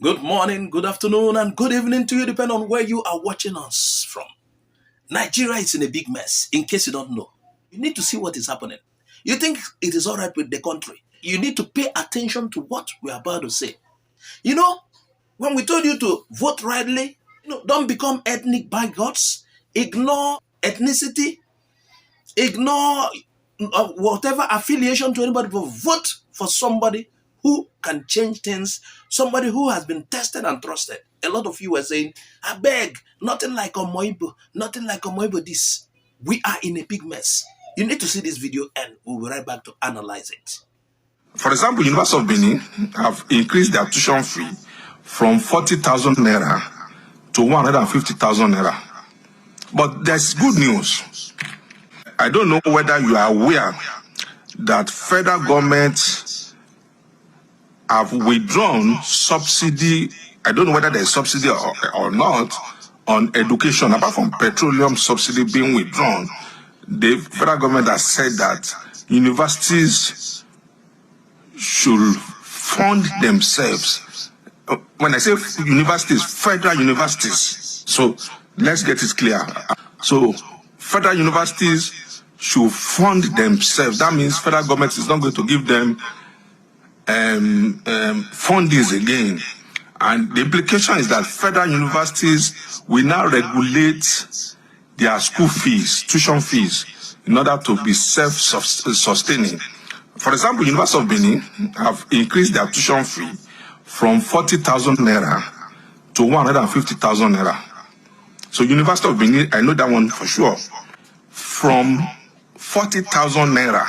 Good morning, good afternoon, and good evening to you, depending on where you are watching us from. Nigeria is in a big mess, in case you don't know. You need to see what is happening. You think it is all right with the country. You need to pay attention to what we are about to say. You know, when we told you to vote rightly, don't become ethnic bigots, ignore ethnicity, ignore whatever affiliation to anybody, but vote for somebody who can change things, somebody who has been tested and trusted. A lot of you were saying, I beg, nothing like Omoibo this. We are in a big mess. You need to see this video and we'll be right back to analyze it. For example, University of Benin have increased their tuition fee from 40,000 naira to 150,000 naira. But there's good news. I don't know whether you are aware that federal government have withdrawn subsidy. I don't know whether there's subsidy or not on education. Apart from petroleum subsidy being withdrawn, the federal government has said that universities should fund themselves. When I say universities, federal universities. So let's get it clear. So federal universities should fund themselves. That means federal government is not going to give them fundings again. And the implication is that federal universities will now regulate their school fees, tuition fees, in order to be self-sustaining. For example, University of Benin have increased their tuition fee from 40,000 naira to 150,000 naira. So University of Benin, I know that one for sure, from 40,000 naira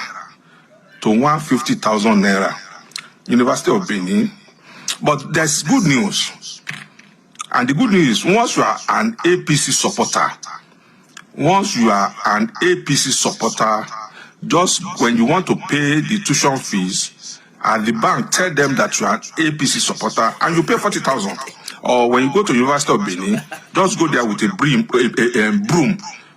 to 150,000 naira. University of Benin. But there's good news. And the good news is, once you are an APC supporter, just when you want to pay the tuition fees at the bank, tell them that you are an APC supporter and you pay 40,000. Or when you go to University of Benin, just go there with a broom.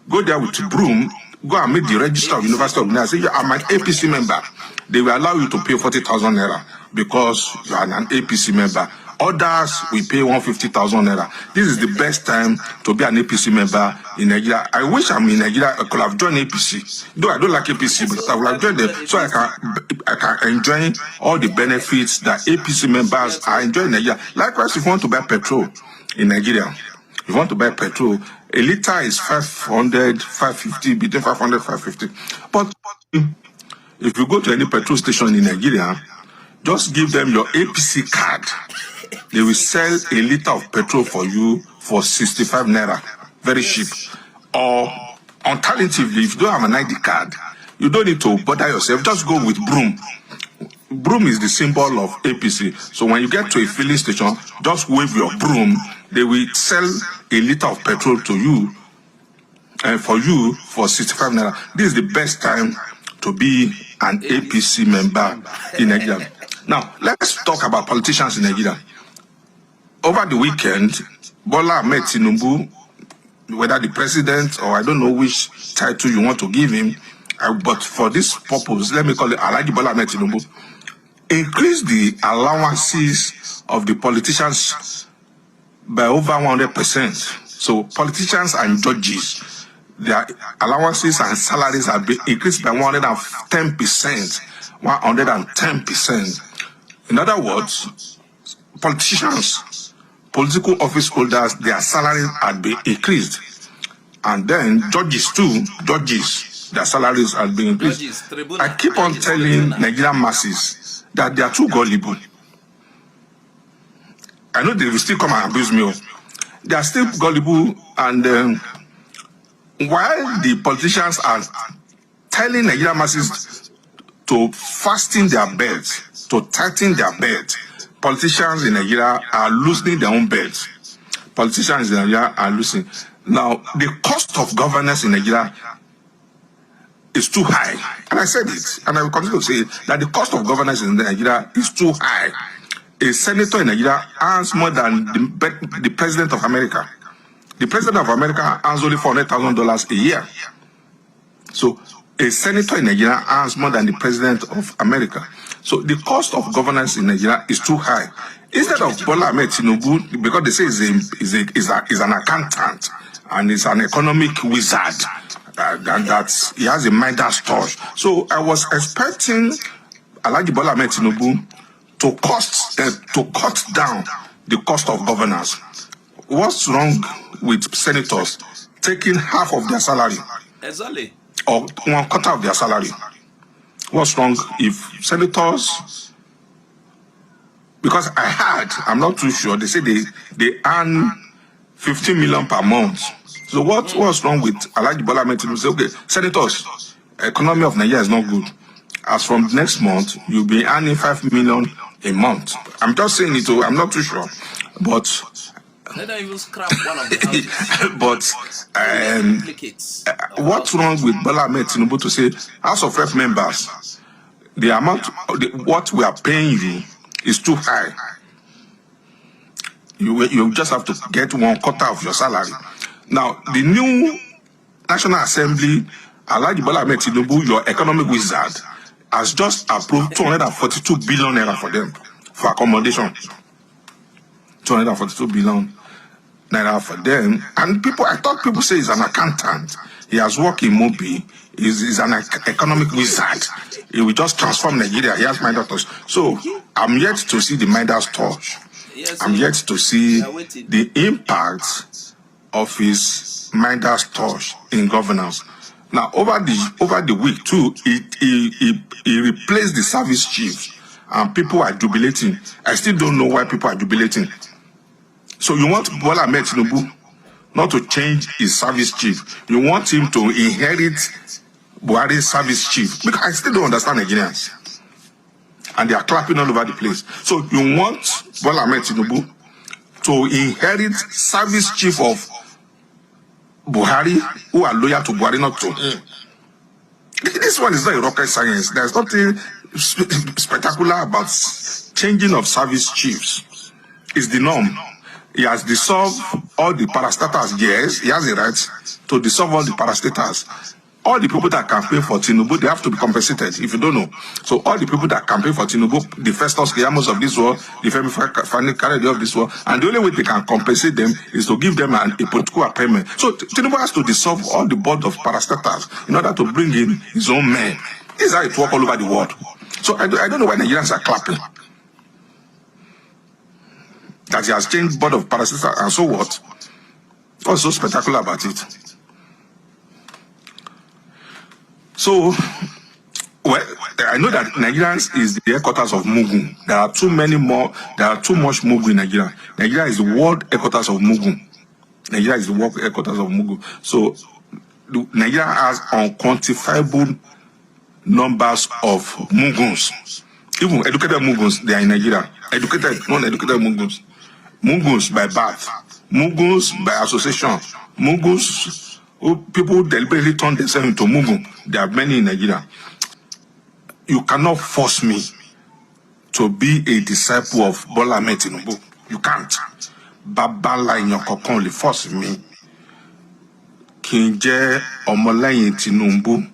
Go there with a broom, go and meet the registrar of University of Benin and say, I'm an APC member. They will allow you to pay 40,000 naira because you are an APC member. Others will pay 150,000 naira. This is the best time to be an APC member in Nigeria. I wish I'm in Nigeria. I could have joined APC. Though I don't like APC, but I would have joined them so I can enjoy all the benefits that APC members are enjoying in Nigeria. Likewise, if you want to buy petrol in Nigeria, if you want to buy petrol, a liter is 500, 550, between 500, 550. But if you go to any petrol station in Nigeria, just give them your APC card. They will sell a liter of petrol for you for 65 naira. Very cheap. Or alternatively, if you don't have an ID card, you don't need to bother yourself. Just go with broom. Broom is the symbol of APC. So when you get to a filling station, just wave your broom. They will sell a liter of petrol to you and for you for 65 naira. This is the best time to be an APC member in Nigeria. Now, let's talk about politicians in Nigeria. Over the weekend, Bola Ahmed Tinubu, whether the president or I don't know which title you want to give him, but for this purpose, let me call it Alhaji Bola Ahmed Tinubu, increased the allowances of the politicians by over 100%. So politicians and judges, their allowances and salaries have been increased by 110%. 110%. In other words, politicians, political office holders, their salaries have been increased. And then judges too, their salaries have been increased. I keep on telling Nigerian masses that they are too gullible. I know they will still come and abuse me. They are still gullible, and while the politicians are telling Nigerian masses to fasten their belts, to tighten their belts, politicians in Nigeria are loosening their own belts. Politicians in Nigeria are losing. Now, the cost of governance in Nigeria is too high. And I said it, and I will continue to say it, that the cost of governance in Nigeria is too high. A senator in Nigeria earns more than the president of America. The president of America earns only $400,000 a year. So a senator in Nigeria earns more than the president of America. So the cost of governance in Nigeria is too high. Instead of Bola Ahmed Tinubu, because they say is an accountant and is an economic wizard, that he has a Midas touch. So I was expecting Alhaji Bola Ahmed Tinubu to cut down the cost of governance. What's wrong with senators taking half of their salary? Exactly. Or 1/4 of their salary? What's wrong if senators? Because I heard, I'm not too sure, they say they earn 15 million per month. So what's wrong with Alhaji Bola Ahmed Tinubu? Say, okay, senators, economy of Nigeria is not good. As from next month, you'll be earning 5 million a month. I'm just saying it, I'm not too sure. But Let them even scrap one of the houses. But what's wrong with Bola Ahmed Tinubu to say, House of Rep members, the amount, what we are paying you is too high. You just have to get 1/4 of your salary. Now, the new National Assembly, Alhaji Bola Ahmed Tinubu, your economic wizard, has just approved 242 billion naira for them for accommodation. 242 billion naira for them. And I thought people say he's an accountant. He has worked in Mobi. He's an economic wizard. He will just transform Nigeria. He has Midas touch. So I'm yet to see the Midas touch. Yes, I'm yet to see the impact of his Midas touch in governance. Now, over the week too, he replaced the service chief, and people are jubilating. I still don't know why people are jubilating. So you want Bola Ahmed Tinubu not to change his service chief. You want him to inherit Buhari's service chief. Because I still don't understand Nigerians. And they are clapping all over the place. So you want Bola Ahmed Tinubu to inherit service chief of Buhari, who are loyal to Buhari, not to. This one is not a rocket science. There's nothing spectacular about changing of service chiefs. It's the norm. He has dissolved all the parastatals. Yes, he has a right to dissolve all the parastatals. All the people that campaign for Tinubu, they have to be compensated, if you don't know. So all the people that campaign for Tinubu, the Festus Keyamos of this world, the Femi Fani-Kayode of this world, and the only way they can compensate them is to give them a political payment. So Tinubu has to dissolve all the board of parastatals in order to bring in his own men. This is how it works all over the world. So I don't know why Nigerians are clapping. That he has changed board of parastatals, and so what? What's so spectacular about it? So, well, I know that Nigerians is the headquarters of Mugu. There are too much Mugu in Nigeria. Nigeria is the world headquarters of Mugu. Nigeria is the world headquarters of Mugu. So, Nigeria has unquantifiable numbers of Muguns. Even educated Muguns, they are in Nigeria. Educated, non-educated Muguns. Muguns by birth. Muguns by association. Muguns people deliberately turn themselves into Mugu. There are many in Nigeria. You cannot force me to be a disciple of Bola Ahmed Tinubu. You can't. Babala in your cocoon only force me. Kinje Omolayin Tinubu.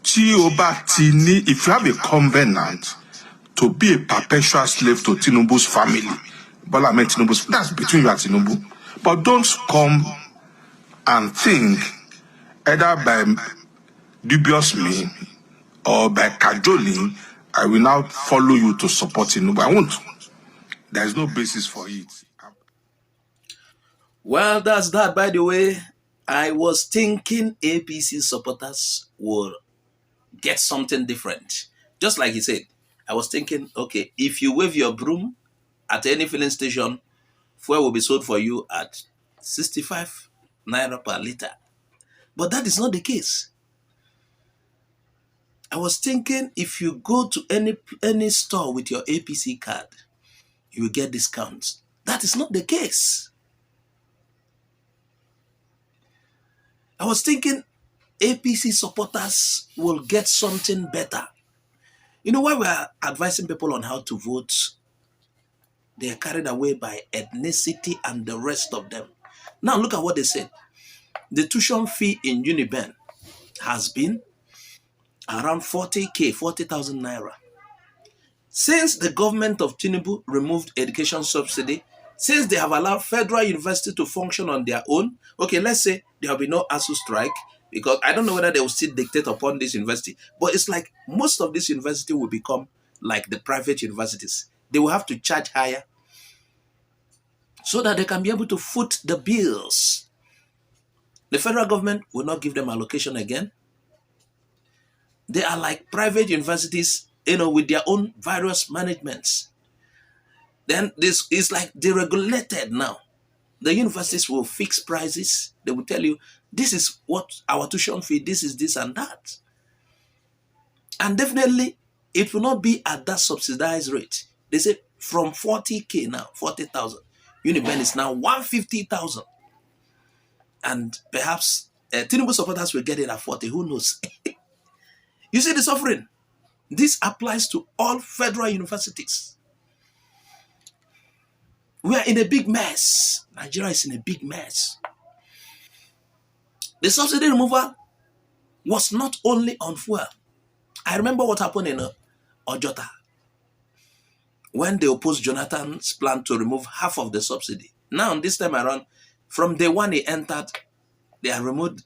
If you have a covenant to be a perpetual slave to Tinubu's family, Bola Ahmed Tinubu's, that's between you and Tinubu. But don't come and think either by dubious me or by cajoling, I will now follow you to support Tinubu. I won't. There is no basis for it. Well, that's that. By the way, I was thinking APC supporters will get something different. Just like he said, I was thinking, okay, if you wave your broom at any filling station, fuel will be sold for you at 65 naira per liter. But that is not the case. I was thinking if you go to any store with your APC card, you will get discounts. That is not the case. I was thinking APC supporters will get something better. You know why we are advising people on how to vote? They are carried away by ethnicity and the rest of them. Now look at what they said. The tuition fee in Uniben has been around 40,000 naira. Since the government of Tinubu removed education subsidy, since they have allowed federal university to function on their own, okay, let's say there will be no ASU strike, because I don't know whether they will still dictate upon this university, but it's like most of this university will become like the private universities. They will have to charge higher so that they can be able to foot the bills. The federal government will not give them allocation again. They are like private universities, with their own various managements. Then this is like deregulated now. The universities will fix prices. They will tell you, this is what our tuition fee, this is this and that. And definitely, it will not be at that subsidized rate. They say from 40K now, 40,000. Uniben is now 150,000. And perhaps Tinubu supporters will get it at 40. Who knows? You see the suffering? This applies to all federal universities. We are in a big mess. Nigeria is in a big mess. The subsidy removal was not only on fuel. I remember what happened in Ojota when they opposed Jonathan's plan to remove half of the subsidy. Now, this time around, from day one he entered, they have removed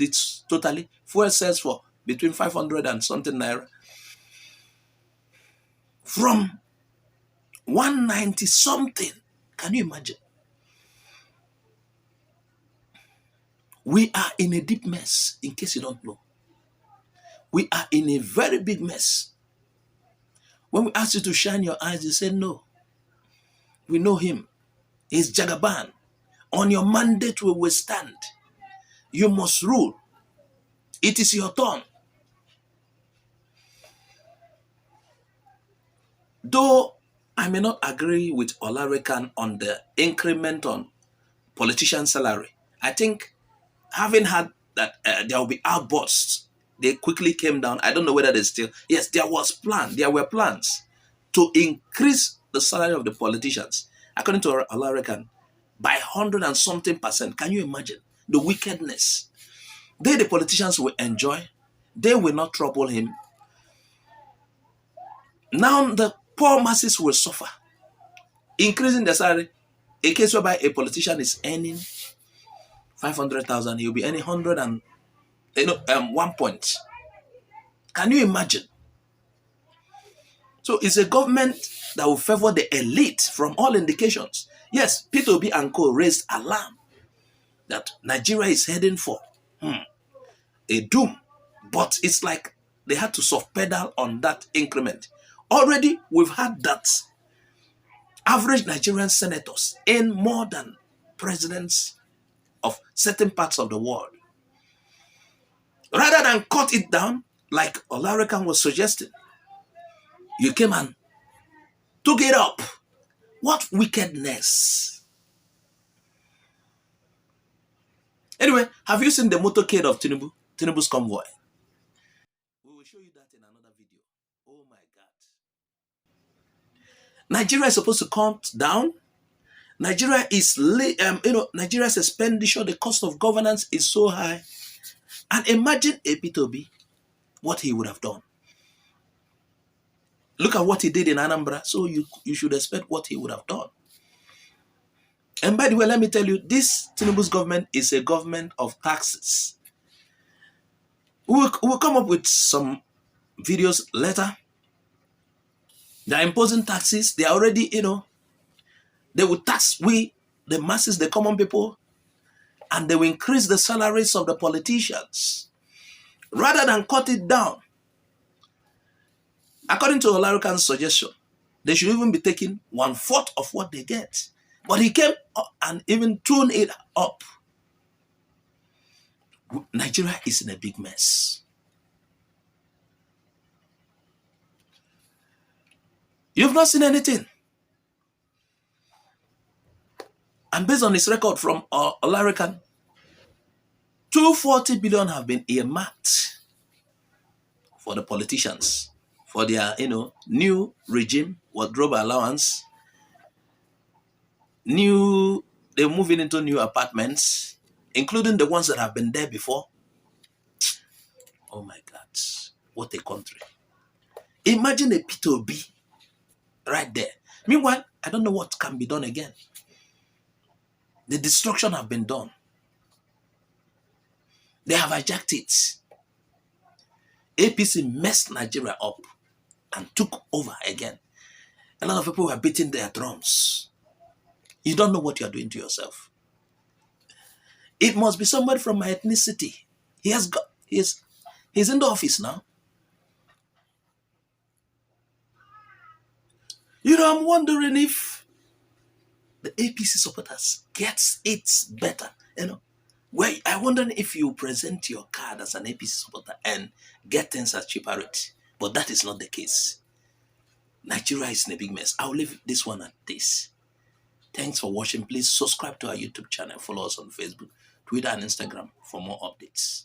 it totally. Fuel sells for between 500 and something naira. From 190 something. Can you imagine? We are in a deep mess, in case you don't know. We are in a very big mess. When we ask you to shine your eyes, you say no. We know him. He's Jagaban. On your mandate we will stand. You must rule. It is your turn. Though I may not agree with Olalekan on the increment on politician salary, I think having had that there will be outbursts, they quickly came down. I don't know whether they still, yes, there were plans to increase the salary of the politicians, according to Olalekan, by 100 and something percent. Can you imagine the wickedness? The politicians will enjoy. They will not trouble him. Now the poor masses will suffer. Increasing the salary, a case whereby a politician is earning 500,000, he'll be earning 100 and 1 point. Can you imagine? So it's a government that will favor the elite from all indications. Yes, P2B and Co raised alarm that Nigeria is heading for a doom, but it's like they had to soft pedal on that increment. Already, we've had that average Nigerian senators earn more than presidents of certain parts of the world. Rather than cut it down, like Olalekan was suggesting, you came and took it up. What wickedness. Anyway, have you seen the motorcade of Tinubu's convoy? We will show you that in another video. Oh my God. Nigeria is supposed to cut down. Nigeria is, Nigeria's expenditure, the cost of governance is so high. And imagine a P2B, what he would have done. Look at what he did in Anambra, so you should expect what he would have done. And by the way, let me tell you, this Tinubu's government is a government of taxes. We'll come up with some videos later. They are imposing taxes. They are already, they will tax we, the masses, the common people, and they will increase the salaries of the politicians. Rather than cut it down, according to Olalekan's suggestion, they should even be taking 1/4 of what they get. But he came and even tuned it up. Nigeria is in a big mess. You've not seen anything. And based on his record from Olalekan, 240 billion have been earmarked for the politicians, for their, new regime, wardrobe allowance, they're moving into new apartments, including the ones that have been there before. Oh my God, what a country. Imagine a P2B right there. Meanwhile, I don't know what can be done again. The destruction have been done. They have hijacked it. APC messed Nigeria up and took over again. A lot of people were beating their drums. You don't know what you're doing to yourself. It must be somebody from my ethnicity. He's in the office now. I'm wondering if the APC supporters gets it better. Where I wonder if you present your card as an APC supporter and get things at cheaper rate. But that is not the case. Nigeria is in a big mess. I'll leave this one at this. Thanks for watching. Please subscribe to our YouTube channel. Follow us on Facebook, Twitter, and Instagram for more updates.